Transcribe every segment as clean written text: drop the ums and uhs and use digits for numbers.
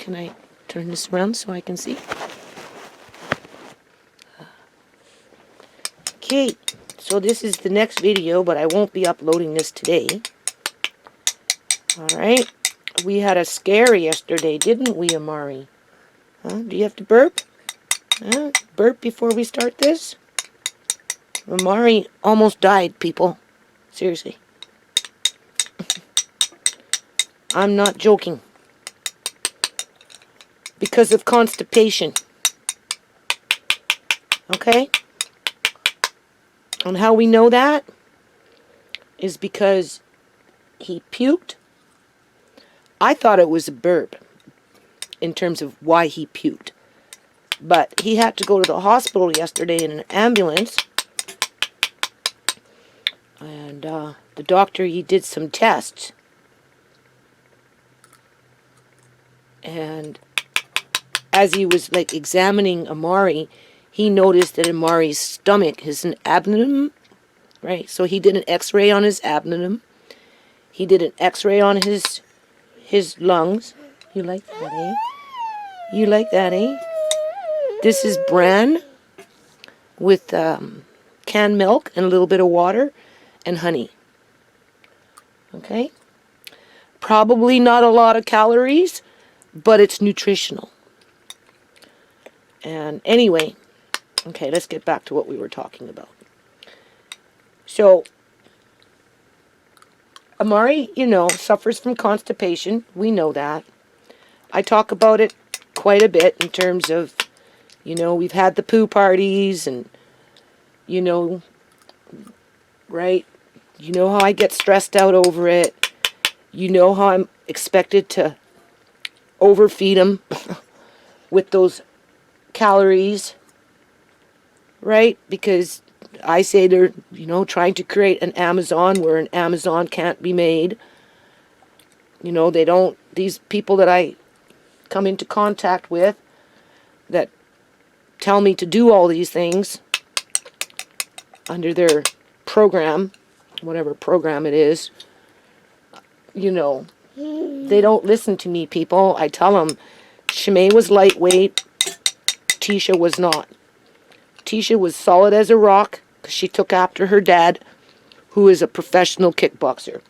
Can I turn this around so I can see? Okay, so this is the next video, but I won't be uploading this today. Alright, we had a scare yesterday, didn't we, Amari? Huh? Do you have to burp? Huh? Burp before we start this? Amari almost died, people. Seriously. I'm not joking. Because of constipation. Okay? And how we know that is because he puked. I thought it was a burp in terms of why he puked. But he had to go to the hospital yesterday in an ambulance. And the doctor, he did some tests. And as he was like examining Amari, he noticed that Amari's stomach is an abdomen, right? So he did an x-ray on his abdomen. He did an x-ray on his lungs. You like that, eh? You like that, eh? This is bran with canned milk and a little bit of water and honey. Okay? Probably not a lot of calories, but it's nutritional. And anyway, okay, let's get back to what we were talking about. So, Amari, you know, suffers from constipation. We know that. I talk about it quite a bit in terms of, you know, we've had the poo parties and, you know, right? You know how I get stressed out over it. You know how I'm expected to overfeed him with those calories, right? Because I say they're, you know, trying to create an Amazon where an Amazon can't be made. You know, they don't, these people that I come into contact with that tell me to do all these things under their program, whatever program it is, you know, they don't listen to me, people. I tell them, Shimei was lightweight, Tisha was not. Tisha was solid as a rock because she took after her dad, who is a professional kickboxer.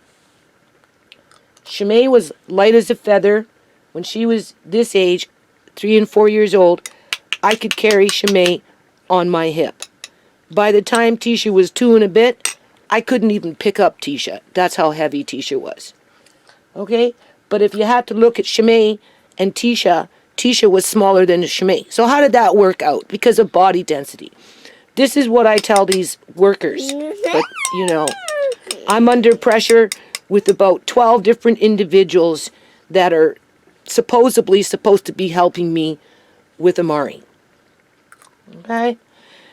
Shimei was light as a feather. When she was this age, 3 and 4 years old, I could carry Shimei on my hip. By the time Tisha was 2 and a bit, I couldn't even pick up Tisha. That's how heavy Tisha was. Okay? But if you had to look at Shimei and Tisha, Tisha was smaller than Shimei. So how did that work out? Because of body density. This is what I tell these workers. But, you know, I'm under pressure with about 12 different individuals that are supposedly supposed to be helping me with Amari. Okay?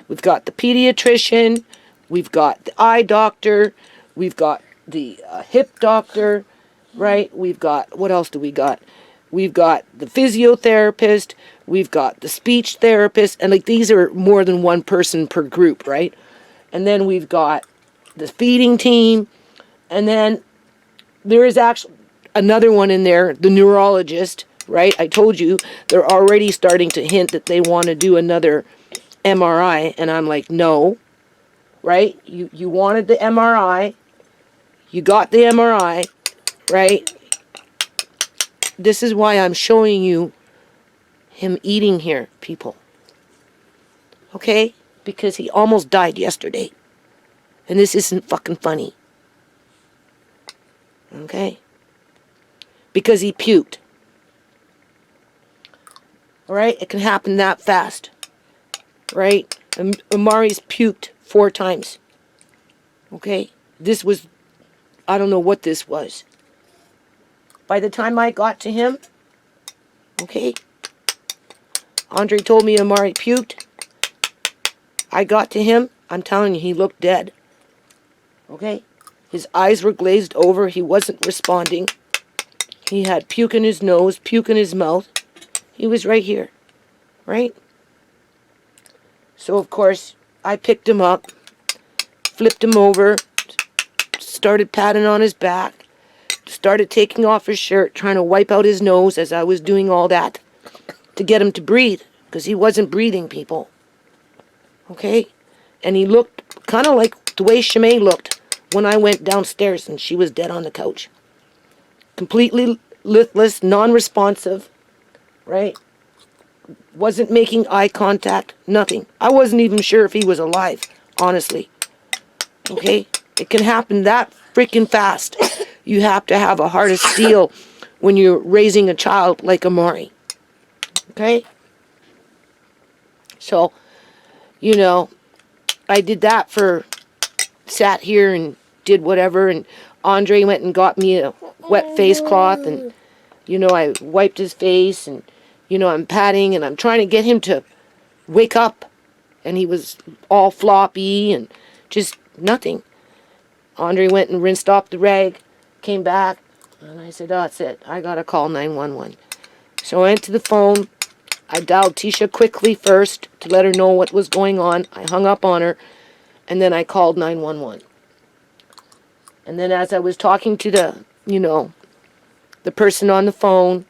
We've got the pediatrician, we've got the eye doctor, we've got the hip doctor, right? We've got, what else do we got? We've got the physiotherapist, we've got the speech therapist, and like these are more than one person per group, right? And then we've got the feeding team, and then there is actually another one in there, the neurologist, right? I told you they're already starting to hint that they want to do another MRI, and I'm like, no, right? You wanted the MRI, you got the MRI, right? This is why I'm showing you him eating here, people. Okay? Because he almost died yesterday. And this isn't fucking funny. Okay? Because he puked. Alright? It can happen that fast. Right? Amari's puked 4 times. Okay? This was, I don't know what this was. By the time I got to him, okay, Andre told me Amari puked. I got to him, I'm telling you, he looked dead. Okay? His eyes were glazed over, he wasn't responding. He had puke in his nose, puke in his mouth. He was right here, right? So, of course, I picked him up, flipped him over, started patting on his back, started taking off his shirt, trying to wipe out his nose as I was doing all that to get him to breathe, because he wasn't breathing, people. Okay? And he looked kind of like the way Shimei looked when I went downstairs and she was dead on the couch. Completely listless, non-responsive, right? Wasn't making eye contact, nothing. I wasn't even sure if he was alive, honestly. Okay? It can happen that freaking fast. You have to have a heart of steel when you're raising a child like Amari. Okay? So, you know, I did that sat here and did whatever, and Andre went and got me a wet face cloth, and, you know, I wiped his face, and, you know, I'm patting, and I'm trying to get him to wake up, and he was all floppy, and just nothing. Andre went and rinsed off the rag, came back, and I said, oh, that's it, I gotta call 911. So I went to the phone, I dialed Tisha quickly first to let her know what was going on. I hung up on her, and then I called 911. And then as I was talking to the, you know, the person on the phone,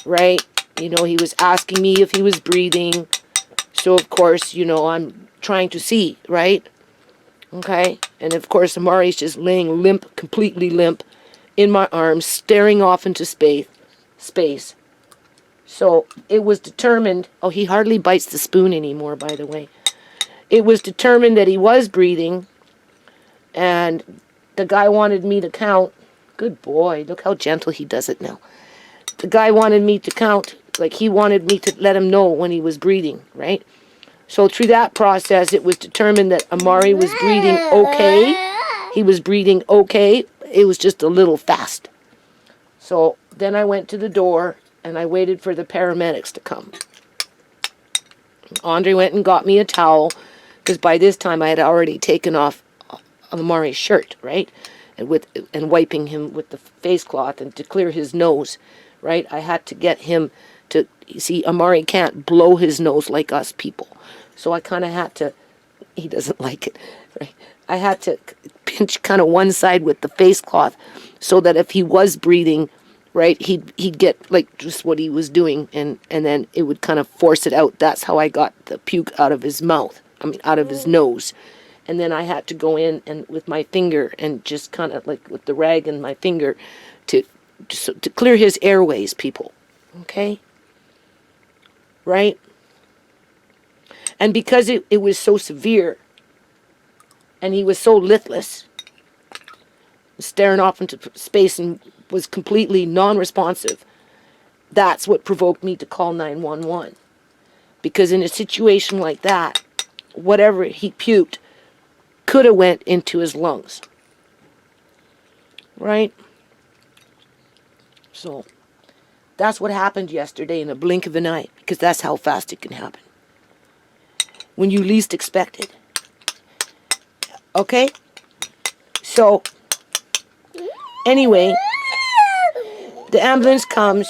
right, you know, he was asking me if he was breathing. So, of course, you know, I'm trying to see, right? Okay? And, of course, Amari's just laying limp, completely limp, in my arms, staring off into space. So it was determined, oh, he hardly bites the spoon anymore, by the way. It was determined that he was breathing, and the guy wanted me to count. Good boy, look how gentle he does it now. The guy wanted me to count, like he wanted me to let him know when he was breathing, right? So through that process, it was determined that Amari was breathing okay. He was breathing okay. It was just a little fast. So then I went to the door, and I waited for the paramedics to come. Andre went and got me a towel, because by this time I had already taken off Amari's shirt, right? And wiping him with the face cloth and to clear his nose, right? I had to get him to, you see, Amari can't blow his nose like us people. So I kind of had to, he doesn't like it, right? I had to pinch kind of one side with the face cloth so that if he was breathing, right, he'd get like just what he was doing, and then it would kind of force it out. That's how I got the puke out of his mouth, out of his nose. And then I had to go in and with my finger and just kind of like with the rag in my finger to clear his airways, people. Okay? Right? And because it was so severe and he was so listless, staring off into space and was completely non-responsive, that's what provoked me to call 911. Because in a situation like that, whatever he puked could have went into his lungs. Right? So, that's what happened yesterday in a blink of an eye, because that's how fast it can happen. When you least expect it. Okay? So, anyway, the ambulance comes.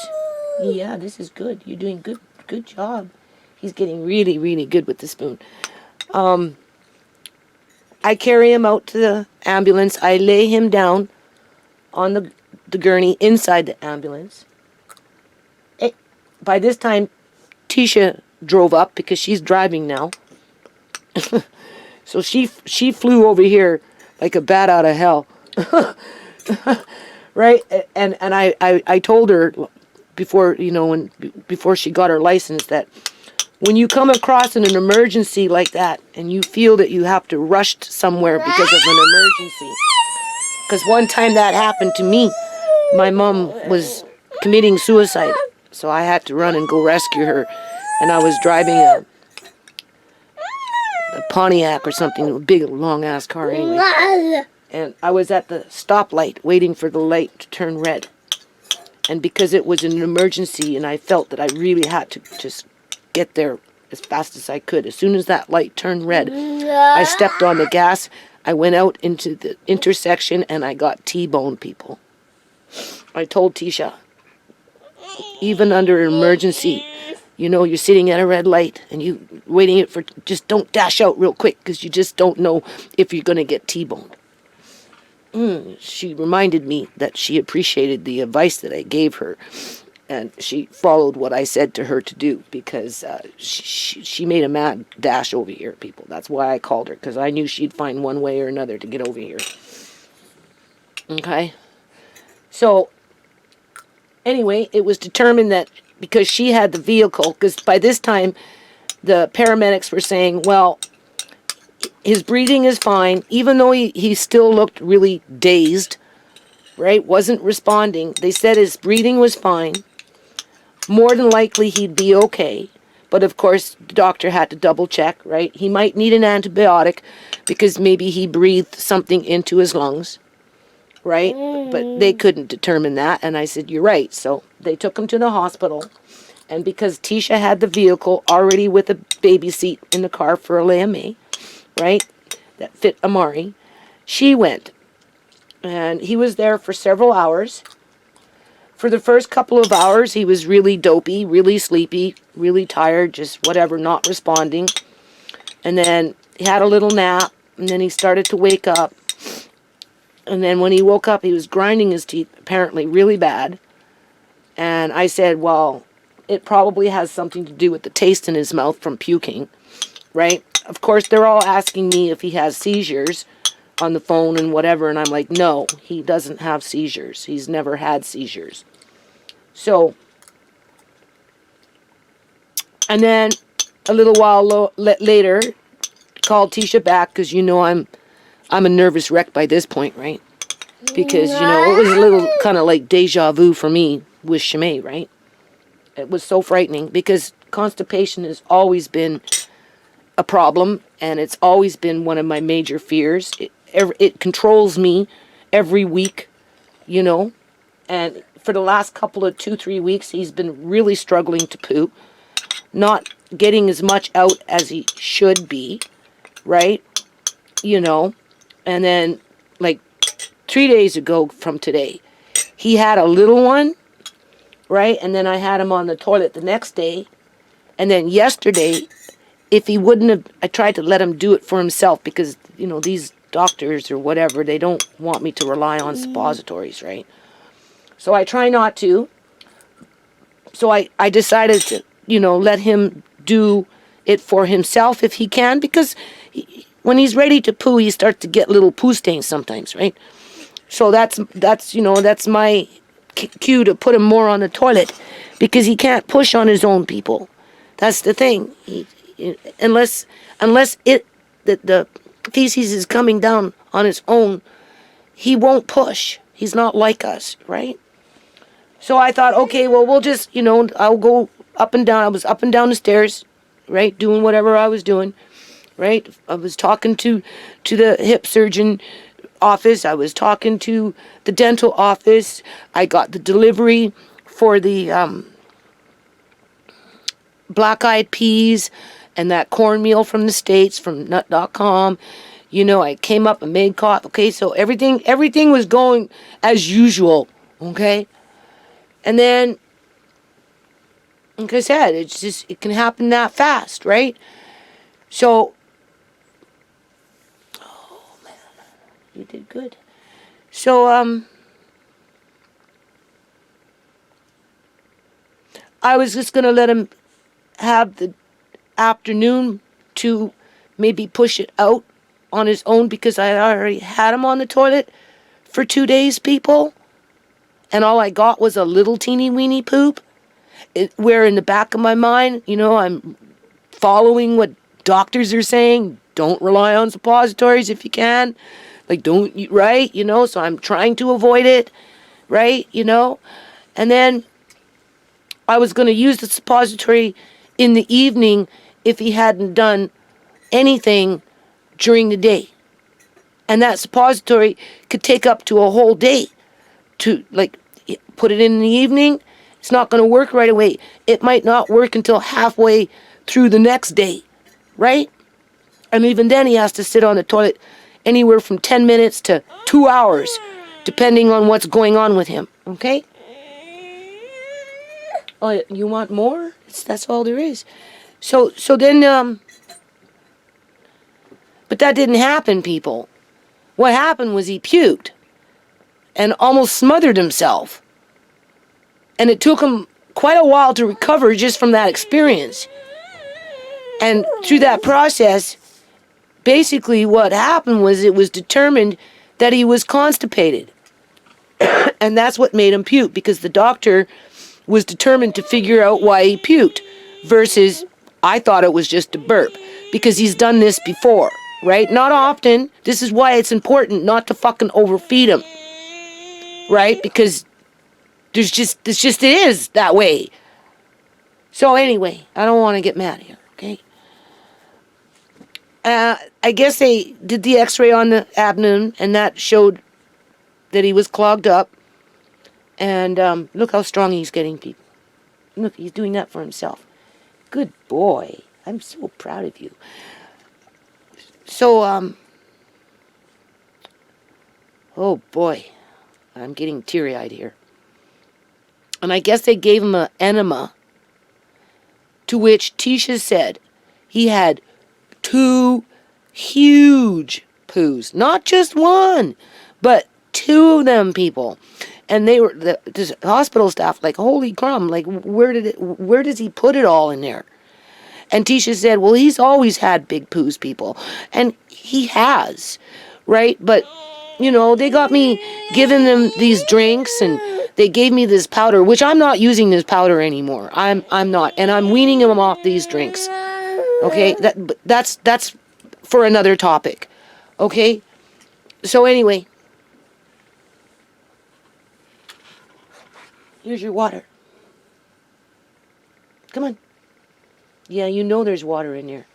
Yeah, this is good. You're doing good job. He's getting really, really good with the spoon. I carry him out to the ambulance. I lay him down on the gurney inside the ambulance. By this time, Tisha drove up because she's driving now. So she flew over here like a bat out of hell. Right? And I told her before, you know, before she got her license, that when you come across in an emergency like that and you feel that you have to rush somewhere because of an emergency, because one time that happened to me, my mom was committing suicide, so I had to run and go rescue her, and I was driving a Pontiac or something, a big long ass car anyway, and I was at the stoplight waiting for the light to turn red, and because it was an emergency and I felt that I really had to just get there as fast as I could, as soon as that light turned red, I stepped on the gas, I went out into the intersection, and I got T-boned, people. I told Tisha, even under an emergency, you know, you're sitting at a red light and you waiting it for, just don't dash out real quick, because you just don't know if you're going to get T-boned. she reminded me that she appreciated the advice that I gave her, and she followed what I said to her to do, because she made a mad dash over here, people. That's why I called her, because I knew she'd find one way or another to get over here. Okay? So, anyway, it was determined that because she had the vehicle, because by this time the paramedics were saying, well, his breathing is fine, even though he still looked really dazed, right? Wasn't responding. They said his breathing was fine. More than likely he'd be okay. But of course, the doctor had to double check, right? He might need an antibiotic because maybe he breathed something into his lungs, right? But they couldn't determine that. And I said, you're right. So they took him to the hospital. And because Tisha had the vehicle already with a baby seat in the car for May, right, that fit Amari, she went. And he was there for several hours. For the first couple of hours, he was really dopey, really sleepy, really tired, just whatever, not responding. And then he had a little nap, and then he started to wake up. And then when he woke up, he was grinding his teeth, apparently really bad. And I said, well, it probably has something to do with the taste in his mouth from puking, right? Of course, they're all asking me if he has seizures on the phone and whatever, and I'm like, no, he doesn't have seizures. He's never had seizures. So, and then a little while later, called Tisha back, because you know I'm a nervous wreck by this point, right? Because, you know, it was a little kind of like deja vu for me with Shimei, right? It was so frightening, because constipation has always been a problem, and it's always been one of my major fears. It controls me every week, you know, and for the last couple of 2-3 weeks, he's been really struggling to poo, not getting as much out as he should be, right? You know, and then like 3 days ago from today, he had a little one, right? And then I had him on the toilet the next day, and then yesterday, if he wouldn't have, I tried to let him do it for himself, because, you know, these doctors or whatever, they don't want me to rely on suppositories, right? So I try not to. So I decided to, you know, let him do it for himself if he can, because when he's ready to poo, he starts to get little poo stains sometimes, right? So that's you know, that's my cue to put him more on the toilet, because he can't push on his own, people. That's the thing. Unless the feces is coming down on its own, he won't push. He's not like us, right? So I thought, okay, well, we'll just, you know, I'll go up and down. I was up and down the stairs, right, doing whatever I was doing, right? I was talking to the hip surgeon office. I was talking to the dental office. I got the delivery for the black-eyed peas and that cornmeal from the States, from nut.com. You know, I came up and made coffee. Okay, so everything was going as usual, okay? And then, like I said, it's just, it can happen that fast, right? So, oh man, you did good. So, I was just going to let him have the afternoon to maybe push it out on his own, because I already had him on the toilet for 2 days, people, and all I got was a little teeny weeny poop. Where in the back of my mind, you know, I'm following what doctors are saying. Don't rely on suppositories if you can. Like, don't, right? You know, so I'm trying to avoid it, right? You know, and then I was going to use the suppository in the evening if he hadn't done anything during the day. And that suppository could take up to a whole day to, like, put it in the evening. It's not going to work right away. It might not work until halfway through the next day, right? And even then he has to sit on the toilet anywhere from 10 minutes to 2 hours, depending on what's going on with him, okay? Oh, you want more? That's all there is. So then, but that didn't happen, people. What happened was he puked. and almost smothered himself. And it took him quite a while to recover just from that experience. And through that process, basically what happened was it was determined that he was constipated. And that's what made him puke, because the doctor was determined to figure out why he puked, versus I thought it was just a burp, because he's done this before, right? Not often. This is why it's important not to fucking overfeed him, right? Because it is that way. So anyway, I don't want to get mad here, okay? I guess they did the x-ray on the abdomen, and that showed that he was clogged up. And look how strong he's getting, people. Look, he's doing that for himself. Good boy. I'm so proud of you. So, oh boy. I'm getting teary-eyed here. And I guess they gave him an enema, to which Tisha said he had 2 huge poos. Not just one, but 2 of them, people. And they were, the hospital staff, like, holy crumb, like, where does he put it all in there? And Tisha said, well, he's always had big poos, people. And he has, right? But, you know, they got me giving them these drinks, and they gave me this powder, which I'm not using this powder anymore. I'm not. And I'm weaning him off these drinks. Okay? That's for another topic. Okay? So anyway, here's your water. Come on. Yeah, you know there's water in there.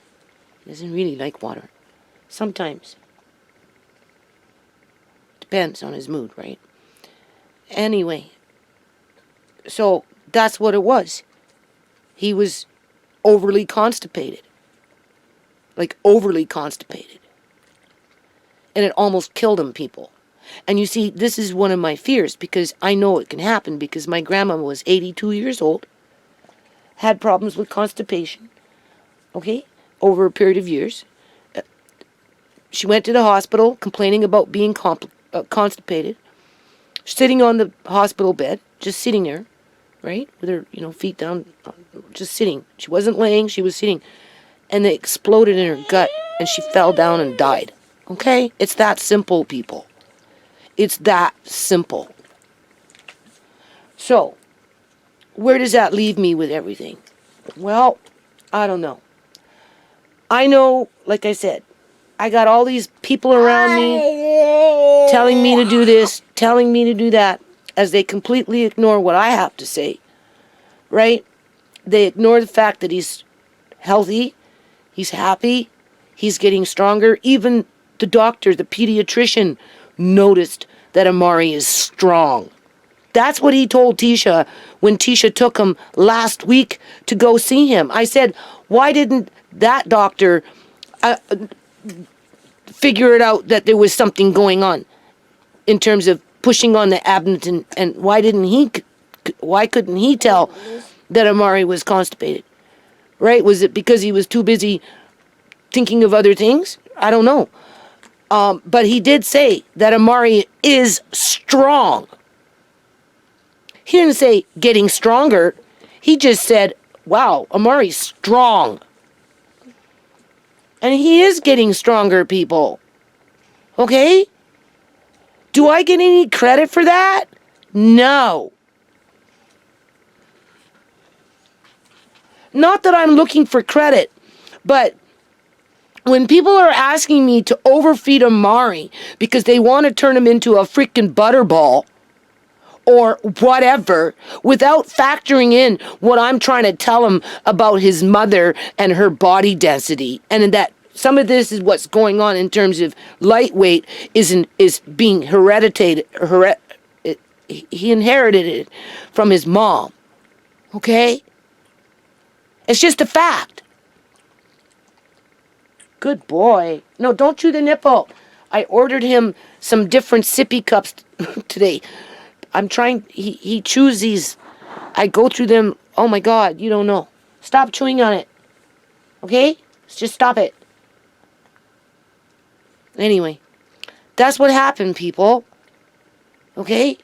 He doesn't really like water. Sometimes. Depends on his mood, right? Anyway. So, that's what it was. He was overly constipated. Like, overly constipated. And it almost killed him, people. And you see, this is one of my fears, because I know it can happen, because my grandma was 82 years old, had problems with constipation, okay, over a period of years. She went to the hospital complaining about being constipated, sitting on the hospital bed, just sitting there, right, with her, feet down, just sitting. She wasn't laying, she was sitting, and they exploded in her gut, and she fell down and died, okay? It's that simple, people. It's that simple. So, where does that leave me with everything? Well, I don't know. I know, like I said, I got all these people around me telling me to do this, telling me to do that, as they completely ignore what I have to say, right? They ignore the fact that he's healthy, he's happy, he's getting stronger. Even the doctor, the pediatrician, noticed that Amari is strong. That's what he told Tisha when Tisha took him last week to go see him. I said, why didn't that doctor figure it out that there was something going on in terms of pushing on the abdomen, and why couldn't he tell that Amari was constipated? Right? Was it because he was too busy thinking of other things? I don't know. But he did say that Amari is strong. He didn't say getting stronger. He just said, wow, Amari's strong. And he is getting stronger, people. Okay? Do I get any credit for that? No. Not that I'm looking for credit, but when people are asking me to overfeed Amari because they want to turn him into a freaking butterball or whatever, without factoring in what I'm trying to tell him about his mother and her body density, and that some of this is what's going on in terms of lightweight is being hereditated. He inherited it from his mom. Okay? It's just a fact. Good boy. No, don't chew the nipple. I ordered him some different sippy cups today. I'm trying, he chews these. I go through them. Oh my God, you don't know. Stop chewing on it. Okay? Just stop it. Anyway, that's what happened, people. Okay?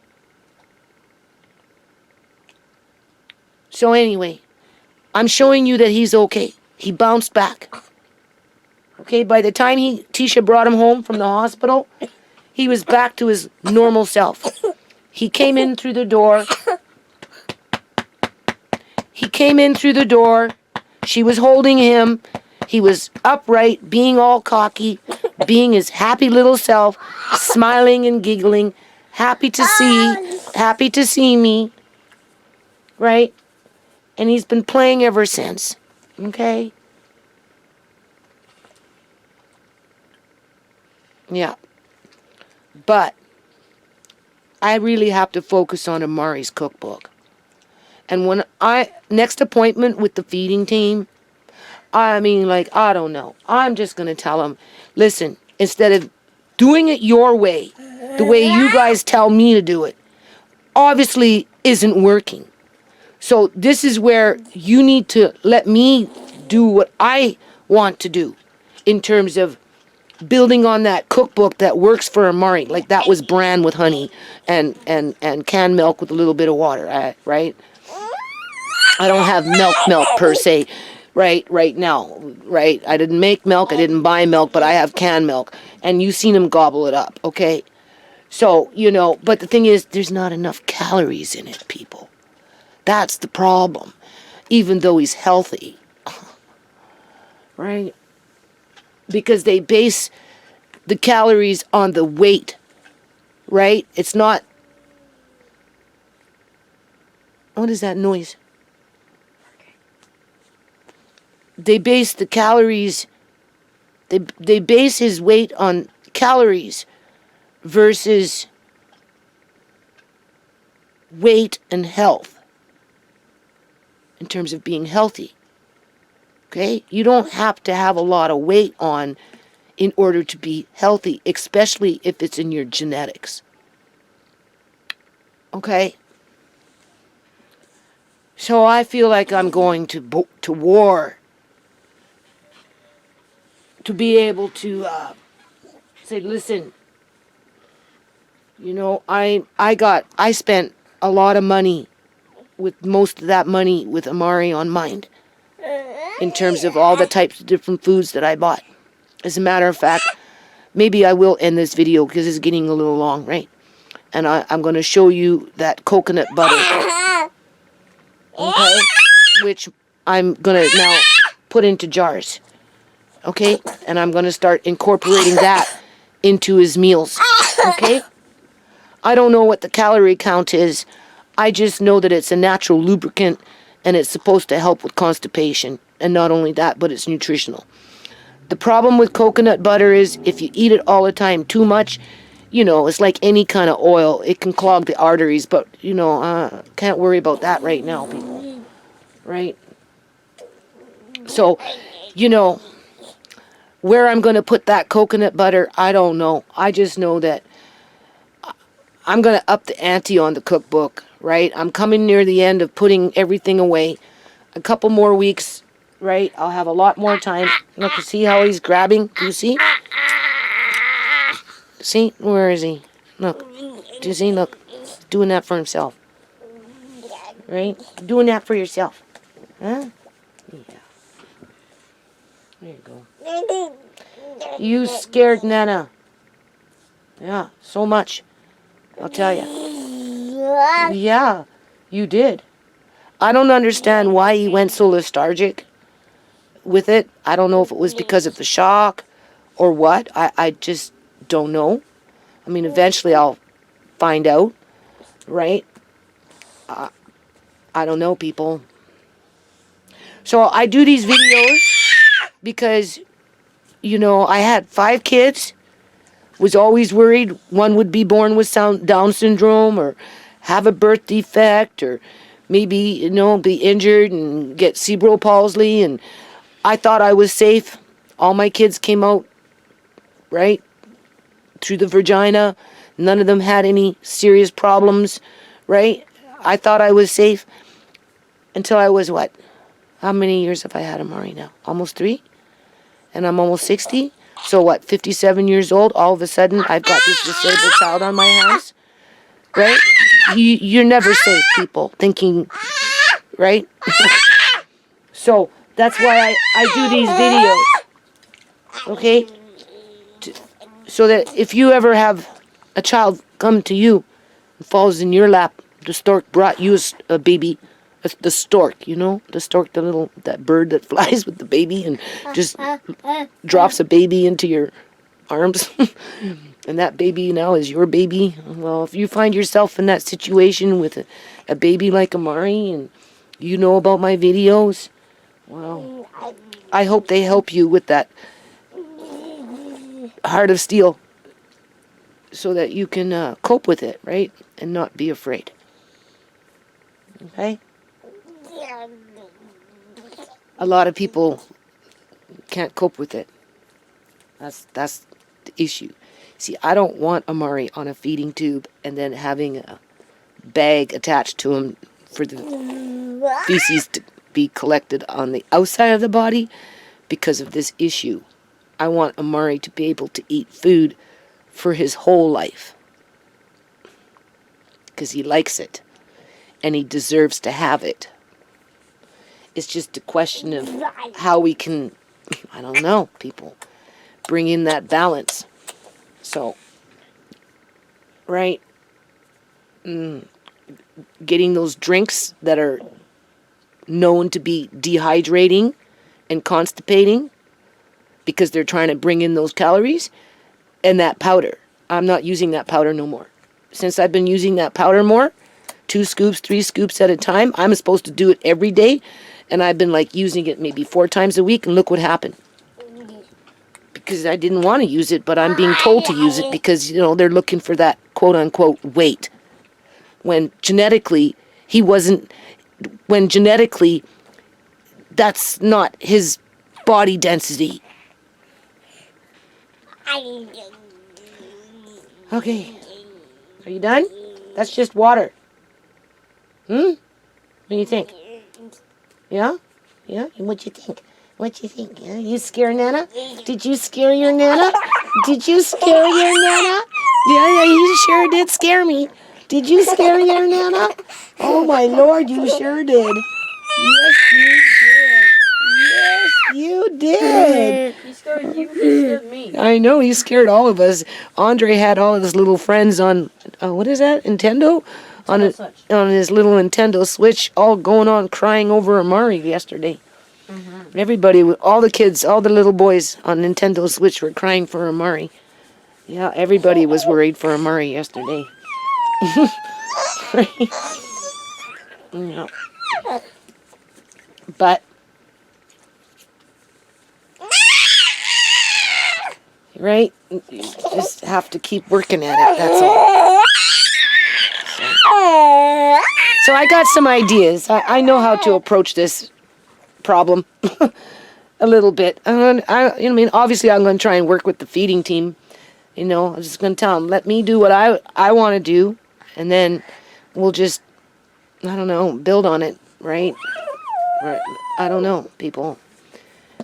So anyway, I'm showing you that he's okay. He bounced back. Okay, by the time Tisha brought him home from the hospital, he was back to his normal self. He came in through the door. He came in through the door. She was holding him. He was upright, being all cocky, being his happy little self, smiling and giggling, happy to see me, right? And he's been playing ever since, okay? Yeah. But I really have to focus on Amari's cookbook. And when next appointment with the feeding team, I mean, like, I don't know. I'm just going to tell him, listen, instead of doing it your way, the way you guys tell me to do it, obviously isn't working. So this is where you need to let me do what I want to do in terms of building on that cookbook that works for Amari. Like that was bran with honey and canned milk with a little bit of water, right? I don't have milk per se right now, right? I didn't make milk, I didn't buy milk, but I have canned milk. And you've seen him gobble it up, okay? So, but the thing is, there's not enough calories in it, people. That's the problem. Even though he's healthy. Right? Because they base the calories on the weight, right? It's not... What is that noise? They base the calories... They base his weight on calories versus weight and health in terms of being healthy. Okay? You don't have to have a lot of weight on in order to be healthy, especially if it's in your genetics. Okay? So I feel like I'm going to war to be able to say, listen, I spent a lot of money, with most of that money with Amari on mind, in terms of all the types of different foods that I bought. As a matter of fact, maybe I will end this video because it's getting a little long, right? And I'm going to show you that coconut butter, okay, which I'm going to now put into jars, okay? And I'm going to start incorporating that into his meals, okay? I don't know what the calorie count is. I just know that it's a natural lubricant and it's supposed to help with constipation. And not only that, but it's nutritional. The problem with coconut butter is if you eat it all the time too much, it's like any kind of oil. It can clog the arteries, but, can't worry about that right now, people. Right? So, where I'm going to put that coconut butter, I don't know. I just know that I'm going to up the ante on the cookbook, right? I'm coming near the end of putting everything away. A couple more weeks, right? I'll have a lot more time. Look, see how he's grabbing? Do you see? See? Where is he? Look. Do you see? Look. Doing that for himself. Right? Doing that for yourself. Huh? Yeah. There you go. You scared Nana. Yeah, so much. I'll tell you. Yeah, you did. I don't understand why he went so lethargic with it. I don't know if it was because of the shock or what. I just don't know. I mean, eventually I'll find out, right? I don't know, people. So I do these videos because, I had 5 kids. Was always worried one would be born with Down syndrome or have a birth defect or maybe, be injured and get cerebral palsy. And I thought I was safe. All my kids came out, right, through the vagina. None of them had any serious problems, right? I thought I was safe until I was what? How many years have I had Amari now? Almost 3? And I'm almost 60? So what, 57 years old, all of a sudden I've got this disabled child on my hands? right? You're never safe, people, thinking, right? So that's why I do these videos, okay? So that if you ever have a child come to you and falls in your lap, the stork brought you a baby, the stork, you know, the stork, that bird that flies with the baby and just drops a baby into your arms, and that baby now is your baby. Well, if you find yourself in that situation with a baby like Amari, and you know about my videos, well, I hope they help you with that heart of steel so that you can cope with it, right? And not be afraid. Okay? A lot of people can't cope with it. That's the issue. See, I don't want Amari on a feeding tube and then having a bag attached to him for the feces to be collected on the outside of the body because of this issue. I want Amari to be able to eat food for his whole life because he likes it and he deserves to have it. It's just a question of how we can, I don't know, people, bring in that balance. So, right, getting those drinks that are known to be dehydrating and constipating because they're trying to bring in those calories, and that powder. I'm not using that powder no more. Since I've been using that powder more, 2 scoops, 3 scoops at a time, I'm supposed to do it every day, and I've been like using it maybe 4 times a week, and look what happened. Because I didn't want to use it, but I'm being told to use it because, you know, they're looking for that quote-unquote weight. When genetically, that's not his body density. Okay. Are you done? That's just water. What do you think? Yeah? Yeah? What you think? What you think? Yeah? You scare Nana? Did you scare your Nana? Did you scare your Nana? Yeah, you sure did scare me. Did you scare your Nana? Oh my Lord, you sure did. Yes, you did. Yes, you did. He scared you, he scared me. I know, he scared all of us. Andre had all of his little friends on, what is that, Nintendo? On his little Nintendo Switch, all going on crying over Amari yesterday. Mm-hmm. Everybody, all the kids, all the little boys on Nintendo Switch were crying for Amari. Yeah, everybody was worried for Amari yesterday. Yeah. But right, you just have to keep working at it, that's all. So I got some ideas. I know how to approach this problem a little bit. I mean, obviously I'm going to try and work with the feeding team. You know, I'm just going to tell them, let me do what I want to do, and then we'll just, I don't know, build on it, right? Or, I don't know, people.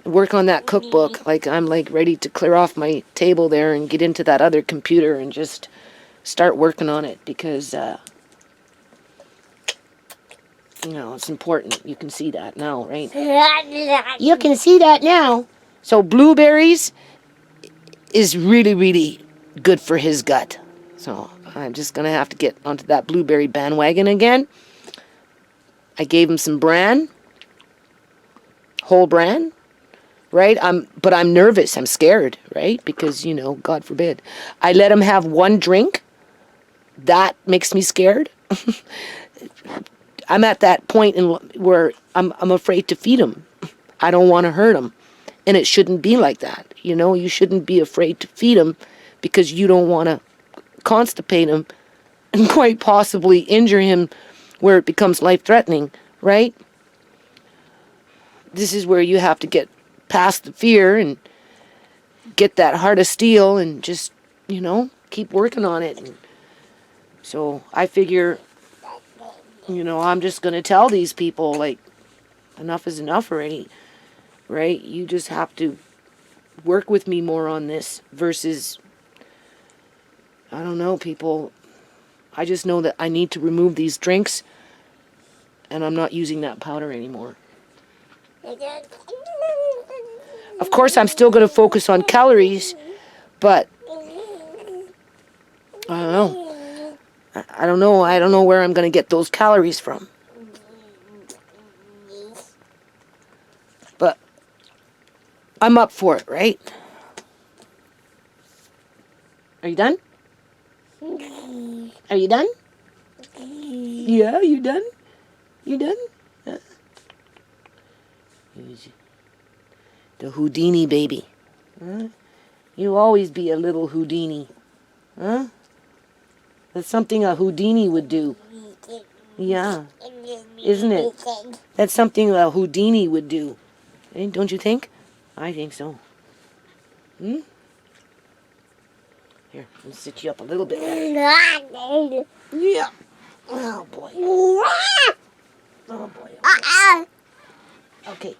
Work on that cookbook. Like, I'm like ready to clear off my table there and get into that other computer and just start working on it because, you know, it's important. You can see that now, right? You can see that now. So blueberries is really, really good for his gut. So I'm just going to have to get onto that blueberry bandwagon again. I gave him some bran, whole bran, right? But I'm nervous. I'm scared, right? Because, you know, God forbid. I let him have one drink. That makes me scared. I'm at that point where I'm afraid to feed him. I don't want to hurt him. And it shouldn't be like that. You know, you shouldn't be afraid to feed him because you don't want to constipate him and quite possibly injure him where it becomes life-threatening, right? This is where you have to get past the fear and get that heart of steel and just, you know, keep working on it. And so I figure, you know, I'm just going to tell these people, like, enough is enough already, right? You just have to work with me more on this versus, I don't know, people, I just know that I need to remove these drinks, and I'm not using that powder anymore. Of course, I'm still going to focus on calories, but I don't know. I don't know. I don't know where I'm going to get those calories from. But I'm up for it, right? Are you done? Are you done? Yeah, you done? You done? The Houdini baby. Huh? You always be a little Houdini. Huh? That's something a Houdini would do. Yeah. Isn't it? That's something a Houdini would do. Eh, don't you think? I think so. Hmm? Here, let me sit you up a little bit. Yeah. Oh, boy. Oh, boy. Okay.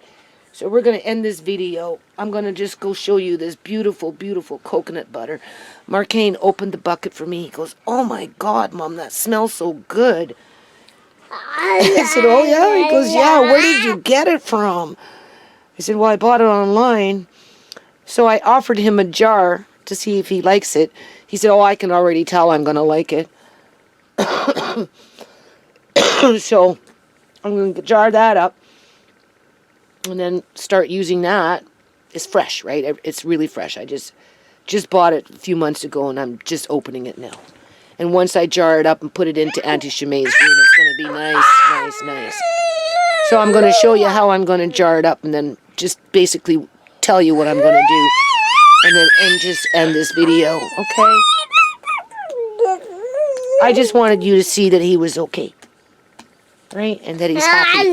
So we're going to end this video. I'm going to just go show you this beautiful, beautiful coconut butter. Marcane opened the bucket for me. He goes, oh my God, Mom, that smells so good. I said, oh yeah? He goes, yeah, where did you get it from? I said, well, I bought it online. So I offered him a jar to see if he likes it. He said, oh, I can already tell I'm going to like it. So I'm going to jar that up. And then start using that. It's fresh, right? It's really fresh. I just bought it a few months ago, and I'm just opening it now. And once I jar it up and put it into Auntie Shemai's room, it's going to be nice, nice, nice. So I'm going to show you how I'm going to jar it up, and then just basically tell you what I'm going to do, and then just end this video, okay? I just wanted you to see that he was okay, right? And that he's happy.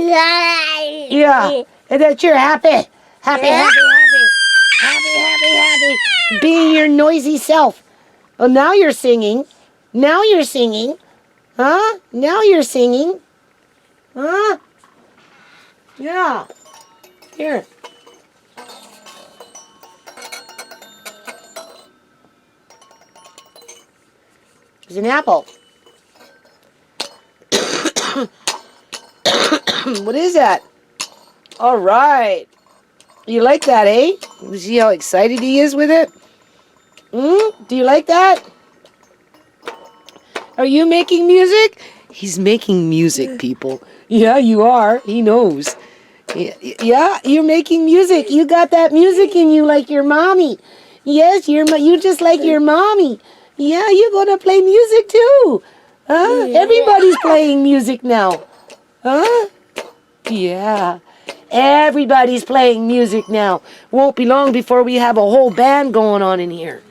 Yeah. And that you're happy. Happy, happy, happy. Happy, happy, happy. Being your noisy self. Oh, now you're singing. Now you're singing. Huh? Now you're singing. Huh? Yeah. Here. There's an apple. What is that? All right. You like that, eh? You see how excited he is with it? Do you like that? Are you making music? He's making music, people. Yeah, you are. He knows. Yeah, you're making music. You got that music in you like your mommy. Yes, you just like your mommy. Yeah, you're going to play music too. Huh? Everybody's playing music now. Huh? Yeah. Everybody's playing music now. Won't be long before we have a whole band going on in here.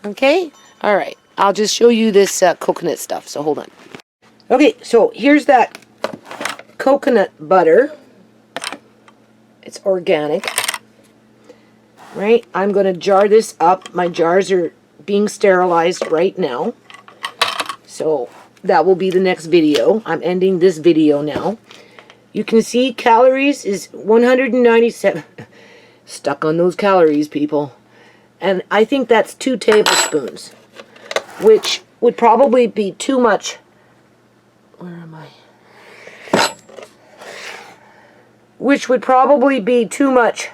Okay? All right. I'll just show you this coconut stuff, so hold on. Okay, so here's that coconut butter. It's organic. Right? I'm going to jar this up. My jars are being sterilized right now. So that will be the next video. I'm ending this video now. You can see calories is 197. Stuck on those calories, people. And I think that's 2 tablespoons, which would probably be too much. Where am I? Which would probably be too much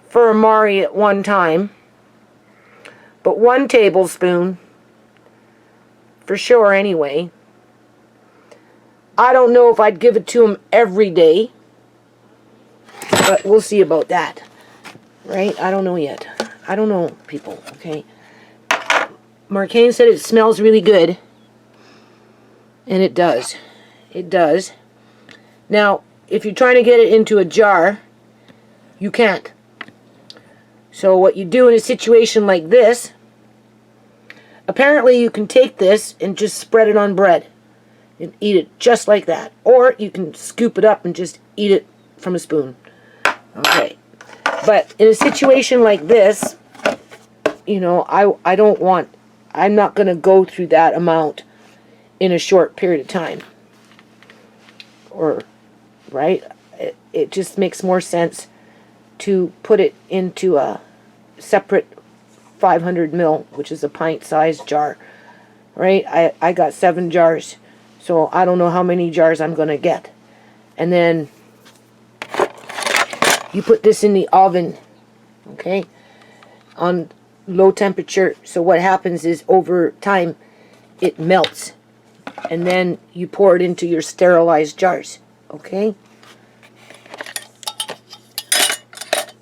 for Amari at one time. But 1 tablespoon, for sure anyway. I don't know if I'd give it to him every day, but we'll see about that. Right? I don't know yet. I don't know, people, okay? Marcane said it smells really good. And it does. It does. Now, if you're trying to get it into a jar, you can't. So what you do in a situation like this, apparently you can take this and just spread it on bread and eat it just like that. Or you can scoop it up and just eat it from a spoon. Okay. But in a situation like this, you know, I'm not going to go through that amount in a short period of time. Or, right? It just makes more sense to put it into a separate 500 ml, which is a pint-sized jar, right? I got 7 jars, so I don't know how many jars I'm going to get. And then you put this in the oven, okay, on low temperature. So what happens is over time it melts, and then you pour it into your sterilized jars, okay?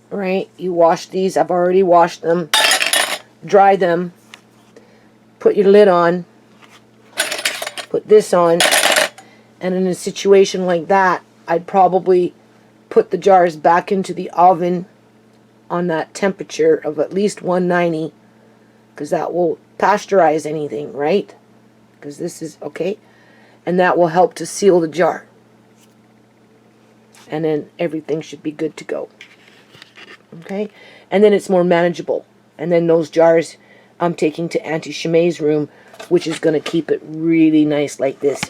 Right, you wash these. I've already washed them, dry them, put your lid on, put this on, and in a situation like that, I'd probably put the jars back into the oven on that temperature of at least 190, because that will pasteurize anything, right? Because this is, okay, and that will help to seal the jar. And then everything should be good to go. Okay, and then it's more manageable. And then those jars I'm taking to Auntie Shimei's room, which is going to keep it really nice like this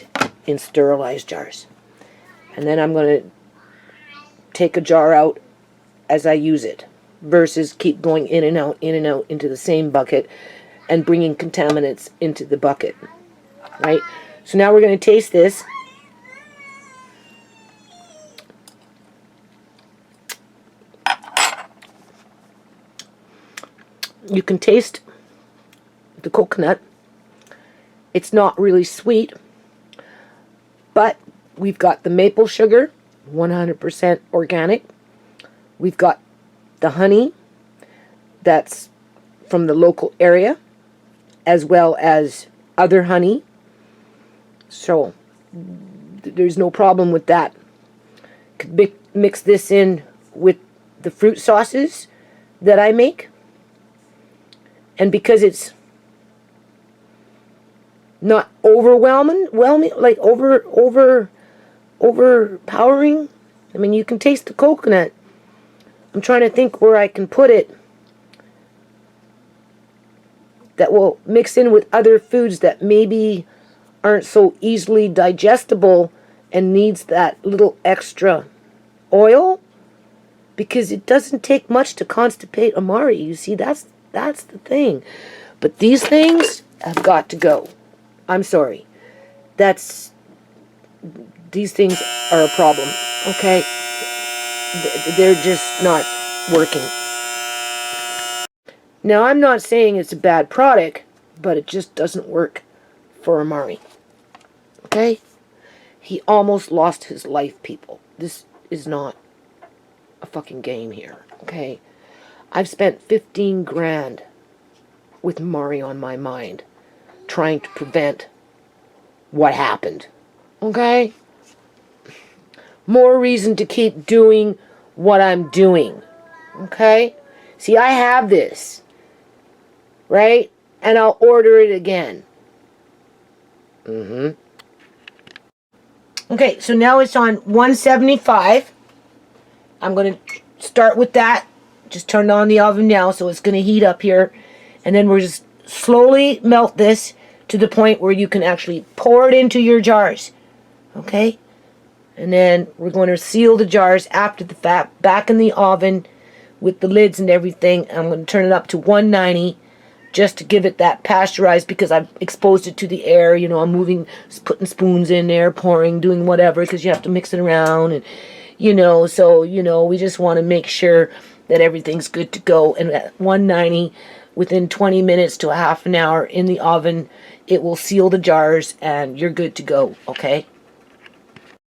in sterilized jars. And then I'm going to take a jar out as I use it, versus keep going in and out into the same bucket and bringing contaminants into the bucket, right? So now we're going to taste this. You can taste the coconut. It's not really sweet, but we've got the maple sugar, 100% organic. We've got the honey that's from the local area, as well as other honey. So there's no problem with that. Could mix this in with the fruit sauces that I make. And because it's not overwhelming, like overpowering. I mean, you can taste the coconut. I'm trying to think where I can put it that will mix in with other foods that maybe aren't so easily digestible and needs that little extra oil, because it doesn't take much to constipate Amari. You see, that's the thing. But these things have got to go. I'm sorry. These things are a problem, okay? They're just not working. Now, I'm not saying it's a bad product, but it just doesn't work for Amari. Okay? He almost lost his life, people. This is not a fucking game here, okay? I've spent 15 grand with Amari on my mind, trying to prevent what happened. Okay? More reason to keep doing what I'm doing. Okay? See, I have this. Right? And I'll order it again. Okay, so now it's on 175. I'm going to start with that. Just turned on the oven now, so it's going to heat up here. And then we're just slowly melt this to the point where you can actually pour it into your jars. Okay? And then we're going to seal the jars after the fact, back in the oven with the lids and everything. I'm going to turn it up to 190 just to give it that pasteurized, because I've exposed it to the air. You know, I'm moving, putting spoons in there, pouring, doing whatever, because you have to mix it around. And, you know, so, you know, we just want to make sure that everything's good to go. And at 190, within 20 minutes to a half an hour in the oven, it will seal the jars and you're good to go, okay?